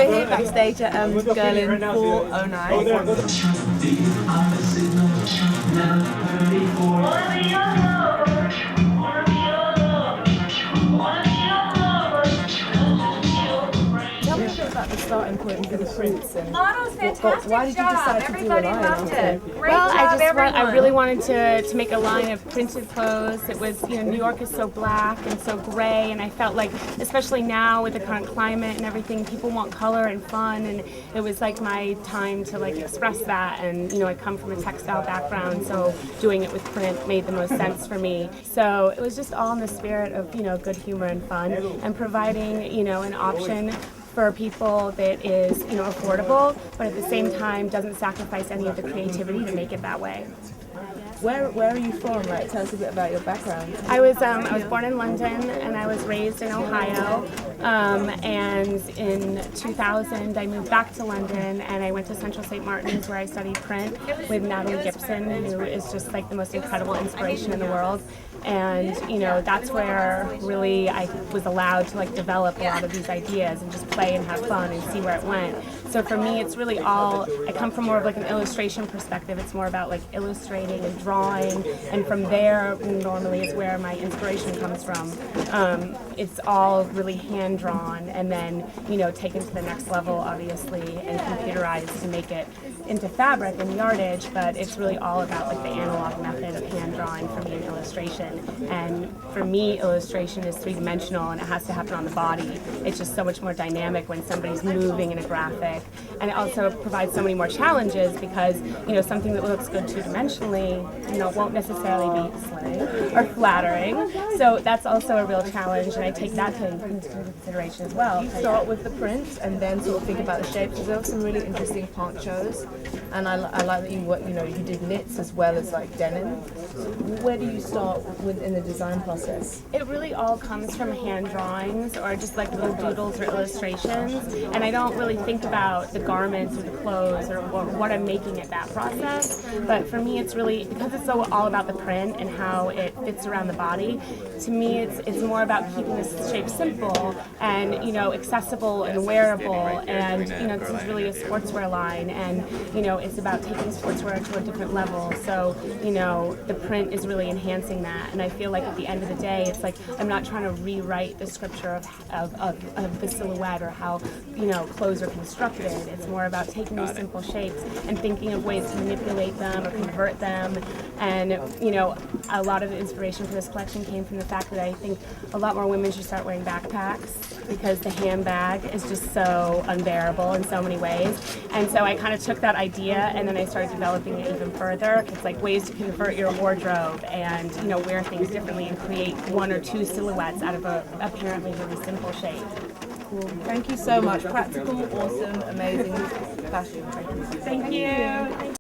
We're here backstage at Gerlan 409. Tell me a bit about the starting point for the prints and Model's fantastic why did you decide to do a Everybody line loved after? it. Great job, everyone. I really wanted to make a line of printed clothes. It was, New York is so black and so gray, and I felt like, especially now with the current climate and everything, people want color and fun, and it was like my time to like express that. And I come from a textile background, so doing it with print made the most sense for me. So it was just all in the spirit of good humor and fun, and providing an option for people that is affordable, but at the same time doesn't sacrifice any of the creativity to make it that way. Where are you from? Like, tell us a bit about your background. I was born in London and I was raised in Ohio. And in 2000, I moved back to London and I went to Central St. Martin's where I studied print with Natalie Gibson, who is just like the most incredible inspiration in the world. And that's where really I was allowed to like develop a lot of these ideas and just play and have fun and see where it went. So for me, it's really I come from more of like an illustration perspective. It's more about like illustrating and drawing, and from there normally is where my inspiration comes from. It's all really hand drawn and then taken to the next level, obviously, and computerized to make it into fabric and yardage. But it's really all about like the analog method of hand drawing for me in illustration. And for me, illustration is three-dimensional and it has to happen on the body. It's just so much more dynamic when somebody's moving in a graphic. And it also provides so many more challenges because, something that looks good two-dimensionally, won't necessarily be slaying or flattering. So that's also a real challenge, and I take that into consideration as well. You start with the print and then sort of think about the shapes. There were some really interesting ponchos, and I like that you did knits as well as like denim. So where do you start in the design process? It really all comes from hand drawings or just like little doodles or illustrations, and I don't really think about the garments or the clothes or what I'm making at that process. But for me, it's really, because it's so all about the print and how it fits around the body, to me it's more about keeping the shape simple and accessible and wearable. And this is really a sportswear line, and it's about taking sportswear to a different level. So the print is really enhancing that, and I feel like at the end of the day, it's like I'm not trying to rewrite the scripture of the silhouette or how clothes are constructed. It's more about taking these simple shapes and thinking of ways to manipulate them or convert them. And a lot of the inspiration for this collection came from the fact that I think a lot more women should start wearing backpacks because the handbag is just so unbearable in so many ways. And so I kind of took that idea and then I started developing it even further. It's like ways to convert your wardrobe and wear things differently and create one or two silhouettes out of a apparently really simple shape. Cool. Thank you so much. Practical, awesome, amazing fashion. Thank you.